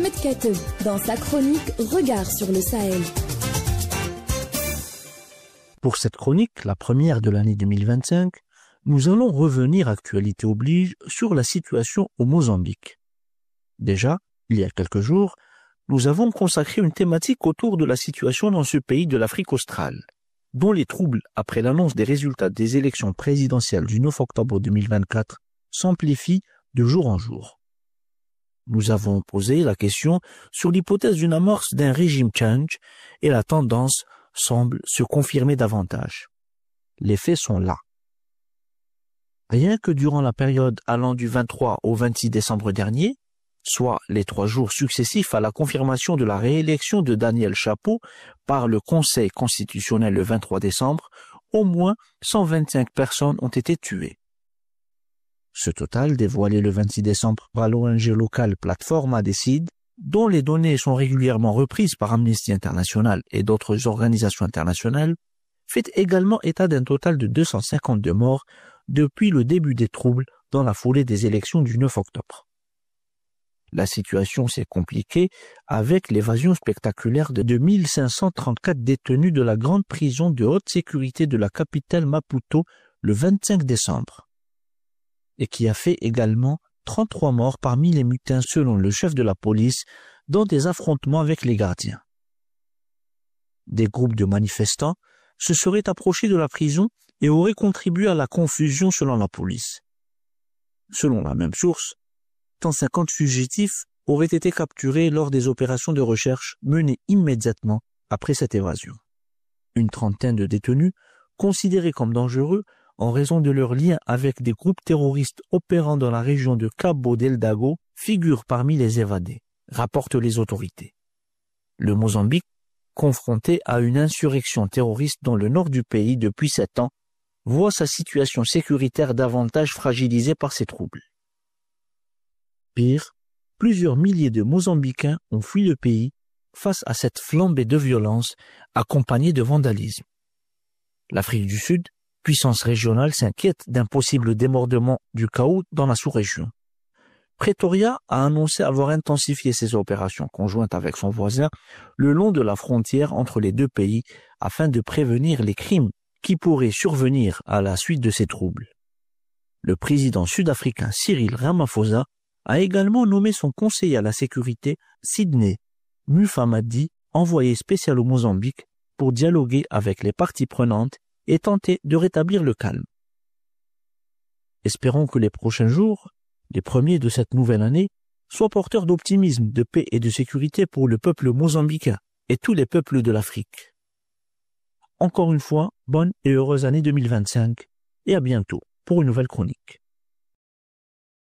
Mohamed Kateb dans sa chronique Regard sur le Sahel. Pour cette chronique, la première de l'année 2025, nous allons revenir, actualité oblige, sur la situation au Mozambique. Déjà, il y a quelques jours, nous avons consacré une thématique autour de la situation dans ce pays de l'Afrique australe, dont les troubles après l'annonce des résultats des élections présidentielles du 9 octobre 2024 s'amplifient de jour en jour. Nous avons posé la question sur l'hypothèse d'une amorce d'un régime change et la tendance semble se confirmer davantage. Les faits sont là. Rien que durant la période allant du 23 au 26 décembre dernier, soit les 3 jours successifs à la confirmation de la réélection de Daniel Chapo par le Conseil constitutionnel le 23 décembre, au moins 125 personnes ont été tuées. Ce total, dévoilé le 26 décembre par l'ONG locale Platforma Decide, dont les données sont régulièrement reprises par Amnesty International et d'autres organisations internationales, fait également état d'un total de 252 morts depuis le début des troubles dans la foulée des élections du 9 octobre. La situation s'est compliquée avec l'évasion spectaculaire de 2534 détenus de la grande prison de haute sécurité de la capitale Maputo le 25 décembre, et qui a fait également 33 morts parmi les mutins selon le chef de la police dans des affrontements avec les gardiens. Des groupes de manifestants se seraient approchés de la prison et auraient contribué à la confusion selon la police. Selon la même source, 150 fugitifs auraient été capturés lors des opérations de recherche menées immédiatement après cette évasion. Une trentaine de détenus, considérés comme dangereux en raison de leur lien avec des groupes terroristes opérant dans la région de Cabo Delgado, figurent parmi les évadés, rapportent les autorités. Le Mozambique, confronté à une insurrection terroriste dans le nord du pays depuis 7 ans, voit sa situation sécuritaire davantage fragilisée par ces troubles. Pire, plusieurs milliers de Mozambicains ont fui le pays face à cette flambée de violence accompagnée de vandalisme. L'Afrique du Sud, puissance régionale, s'inquiète d'un possible démordement du chaos dans la sous-région. Pretoria a annoncé avoir intensifié ses opérations conjointes avec son voisin le long de la frontière entre les deux pays afin de prévenir les crimes qui pourraient survenir à la suite de ces troubles. Le président sud-africain Cyril Ramaphosa a également nommé son conseiller à la sécurité, Sidney Mufamadi, envoyé spécial au Mozambique pour dialoguer avec les parties prenantes et tenter de rétablir le calme. Espérons que les prochains jours, les premiers de cette nouvelle année, soient porteurs d'optimisme, de paix et de sécurité pour le peuple mozambicain et tous les peuples de l'Afrique. Encore une fois, bonne et heureuse année 2025 et à bientôt pour une nouvelle chronique.